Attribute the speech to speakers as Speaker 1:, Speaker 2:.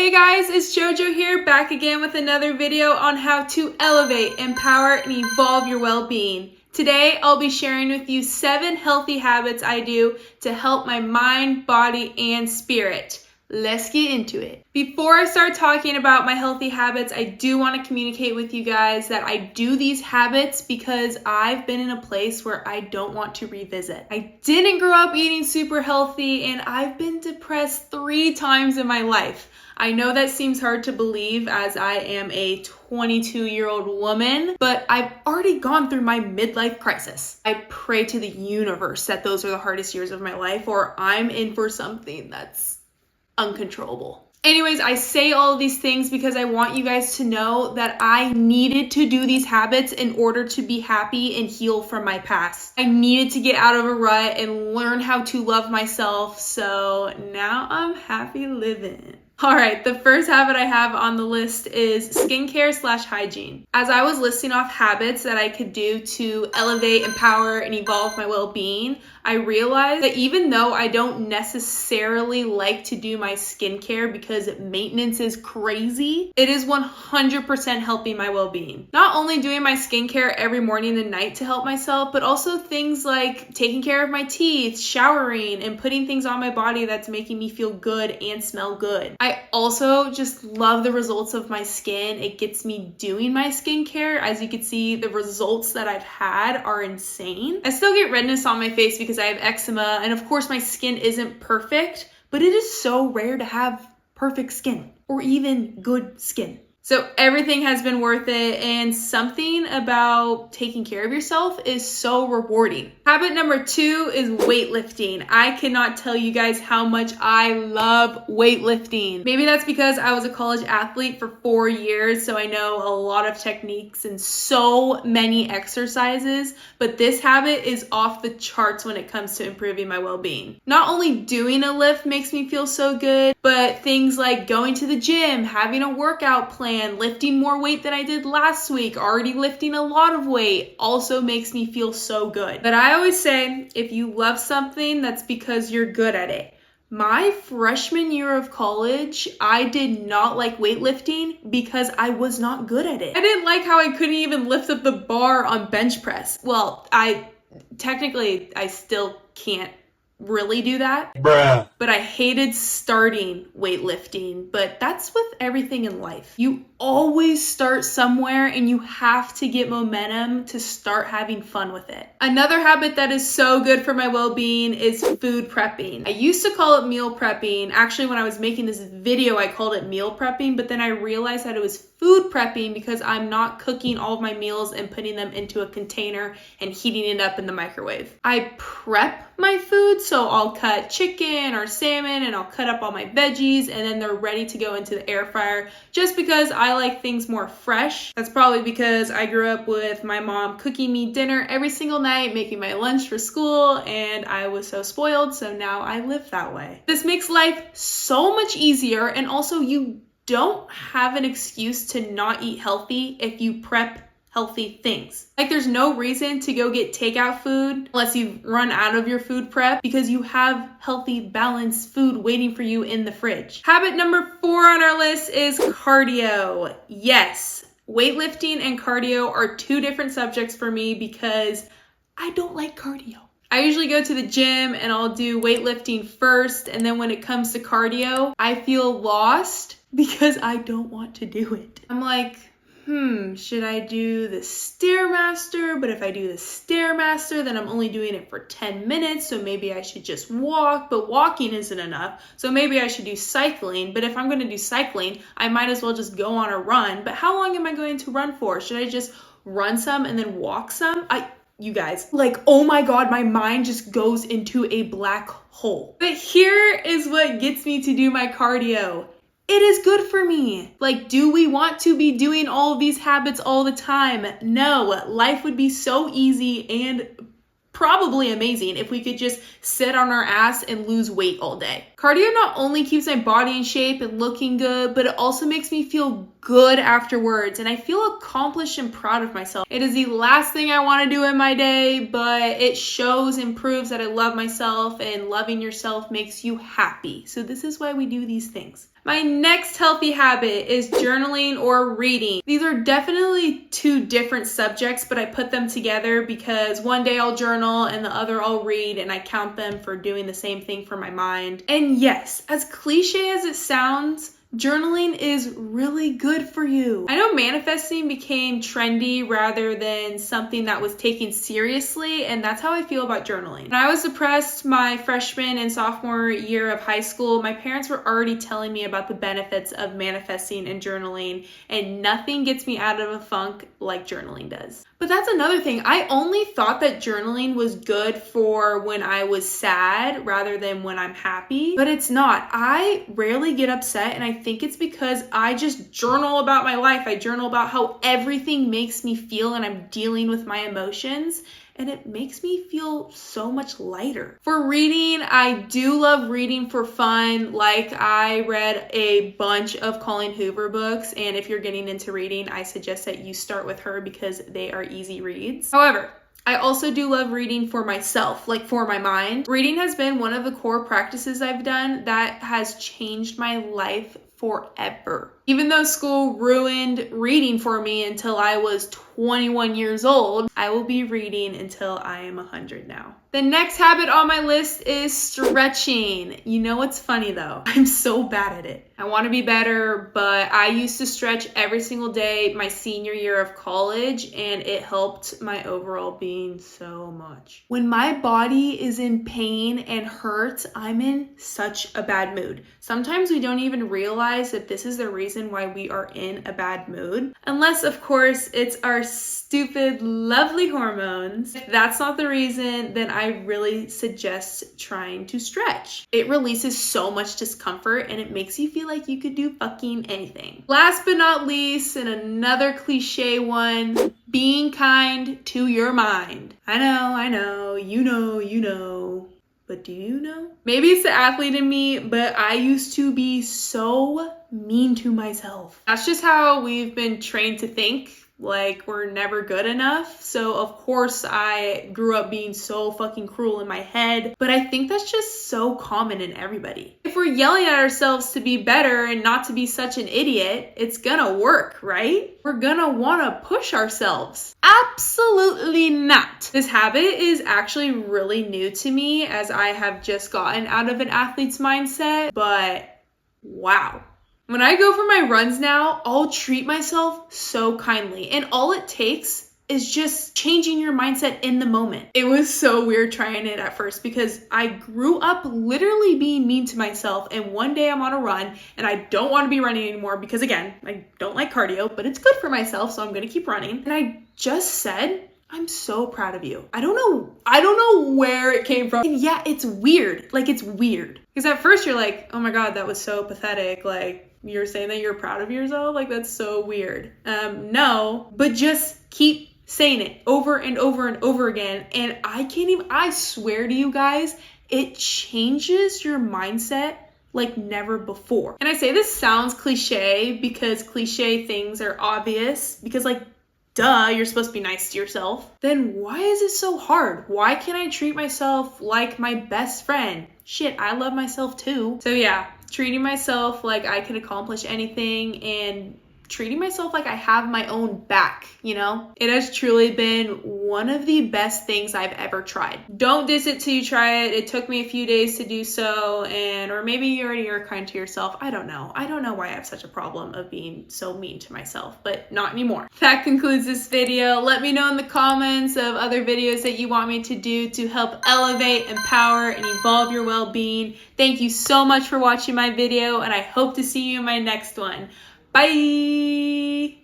Speaker 1: Hey guys, it's JoJo here, back again with another video on how to elevate, empower, and evolve your well-being. Today, I'll be sharing with you 7 healthy habits I do to help my mind, body, and spirit. Let's get into it. Before I start talking about my healthy habits, I do want to communicate with you guys that I do these habits because I've been in a place where I don't want to revisit. I didn't grow up eating super healthy, and I've been depressed 3 times in my life. I know that seems hard to believe as I am a 22-year-old woman, but I've already gone through my midlife crisis. I pray to the universe that those are the hardest years of my life, or I'm in for something that's uncontrollable. Anyways, I say all of these things because I want you guys to know that I needed to do these habits in order to be happy and heal from my past. I needed to get out of a rut and learn how to love myself, so now I'm happy living. All right, the first habit I have on the list is skincare/hygiene. As I was listing off habits that I could do to elevate, empower, and evolve my well-being, I realized that even though I don't necessarily like to do my skincare because maintenance is crazy, it is 100% helping my well-being. Not only doing my skincare every morning and night to help myself, but also things like taking care of my teeth, showering, and putting things on my body that's making me feel good and smell good. I also just love the results of my skin. It gets me doing my skincare. As you can see, the results that I've had are insane. I still get redness on my face because I have eczema, and of course my skin isn't perfect, but it is so rare to have perfect skin or even good skin. So everything has been worth it, and something about taking care of yourself is so rewarding. Habit number 2 is weightlifting. I cannot tell you guys how much I love weightlifting. Maybe that's because I was a college athlete for 4 years, so I know a lot of techniques and so many exercises, but this habit is off the charts when it comes to improving my well-being. Not only doing a lift makes me feel so good, but things like going to the gym, having a workout plan, lifting more weight than I did last week, already lifting a lot of weight, also makes me feel so good. But I always say, if you love something, that's because you're good at it. My freshman year of college, I did not like weightlifting because I was not good at it. I didn't like how I couldn't even lift up the bar on bench press. Well, I still can't really do that. Bruh. But I hated starting weightlifting, but that's with everything in life. You always start somewhere and you have to get momentum to start having fun with it. Another habit that is so good for my well-being is food prepping. I used to call it meal prepping. Actually, when I was making this video, I called it meal prepping, but then I realized that it was food prepping because I'm not cooking all of my meals and putting them into a container and heating it up in the microwave. I prep my food, so I'll cut chicken or salmon and I'll cut up all my veggies and then they're ready to go into the air fryer just because I like things more fresh. That's probably because I grew up with my mom cooking me dinner every single night, making my lunch for school, and I was so spoiled, so now I live that way. This makes life so much easier, and also you don't have an excuse to not eat healthy if you prep healthy things. Like, there's no reason to go get takeout food unless you've run out of your food prep because you have healthy, balanced food waiting for you in the fridge. Habit number 4 on our list is cardio. Yes, weightlifting and cardio are 2 different subjects for me because I don't like cardio. I usually go to the gym and I'll do weightlifting first, and then when it comes to cardio, I feel lost because I don't want to do it. I'm like, should I do the Stairmaster? But if I do the Stairmaster, then I'm only doing it for 10 minutes, so maybe I should just walk, but walking isn't enough, so maybe I should do cycling. But if I'm going to do cycling, I might as well just go on a run. But how long am I going to run for? Should I just run some and then walk some? You guys, like, oh my God, my mind just goes into a black hole. But here is what gets me to do my cardio. It is good for me. Like, do we want to be doing all of these habits all the time? No, life would be so easy and probably amazing if we could just sit on our ass and lose weight all day. Cardio not only keeps my body in shape and looking good, but it also makes me feel good afterwards, and I feel accomplished and proud of myself. It is the last thing I want to do in my day, but it shows and proves that I love myself, and loving yourself makes you happy. So this is why we do these things. My next healthy habit is journaling or reading. These are definitely two different subjects, but I put them together because one day I'll journal and the other I'll read, and I count them for doing the same thing for my mind. And yes, as cliche as it sounds, journaling is really good for you. I know manifesting became trendy rather than something that was taken seriously, and that's how I feel about journaling. When I was depressed my freshman and sophomore year of high school, my parents were already telling me about the benefits of manifesting and journaling, and nothing gets me out of a funk like journaling does. But that's another thing. I only thought that journaling was good for when I was sad rather than when I'm happy, but it's not. I rarely get upset, and I think it's because I just journal about my life. I journal about how everything makes me feel, and I'm dealing with my emotions, and it makes me feel so much lighter. For reading, I do love reading for fun. Like, I read a bunch of Colleen Hoover books, and if you're getting into reading, I suggest that you start with her because they are easy reads. However, I also do love reading for myself, like for my mind. Reading has been one of the core practices I've done that has changed my life forever. Even though school ruined reading for me until I was 21 years old, I will be reading until I am 100 now. The next habit on my list is stretching. You know what's funny though? I'm so bad at it. I want to be better, but I used to stretch every single day my senior year of college, and it helped my overall being so much. When my body is in pain and hurts, I'm in such a bad mood. Sometimes we don't even realize that this is the reason why we are in a bad mood. Unless, of course, it's our stupid, lovely hormones. If that's not the reason, then I really suggest trying to stretch. It releases so much discomfort, and it makes you feel like you could do fucking anything. Last but not least, and another cliche one, being kind to your mind. I know, you know. But do you know? Maybe it's the athlete in me, but I used to be so mean to myself. That's just how we've been trained to think. Like, we're never good enough. So of course I grew up being so fucking cruel in my head, but I think that's just so common in everybody. If we're yelling at ourselves to be better and not to be such an idiot, it's gonna work, right? We're gonna wanna push ourselves. Absolutely not. This habit is actually really new to me, as I have just gotten out of an athlete's mindset, but wow. When I go for my runs now, I'll treat myself so kindly, and all it takes is just changing your mindset in the moment. It was so weird trying it at first because I grew up literally being mean to myself, and one day I'm on a run and I don't want to be running anymore because, again, I don't like cardio, but it's good for myself, so I'm gonna keep running. And I just said, I'm so proud of you. I don't know where it came from. And yeah, it's weird. Like, it's weird. Because at first you're like, oh my God, that was so pathetic. Like, you're saying that you're proud of yourself? Like, that's so weird. No, but just keep saying it over and over and over again. And I swear to you guys, it changes your mindset like never before. And I say this sounds cliche because cliche things are obvious, because like, duh, you're supposed to be nice to yourself. Then why is it so hard? Why can't I treat myself like my best friend? Shit, I love myself too. So yeah, treating myself like I can accomplish anything, and treating myself like I have my own back, you know? It has truly been one of the best things I've ever tried. Don't diss it till you try it. It took me a few days to do so, or maybe you already are kind to yourself. I don't know. I don't know why I have such a problem of being so mean to myself, but not anymore. That concludes this video. Let me know in the comments of other videos that you want me to do to help elevate, empower, and evolve your well-being. Thank you so much for watching my video, and I hope to see you in my next one. Bye!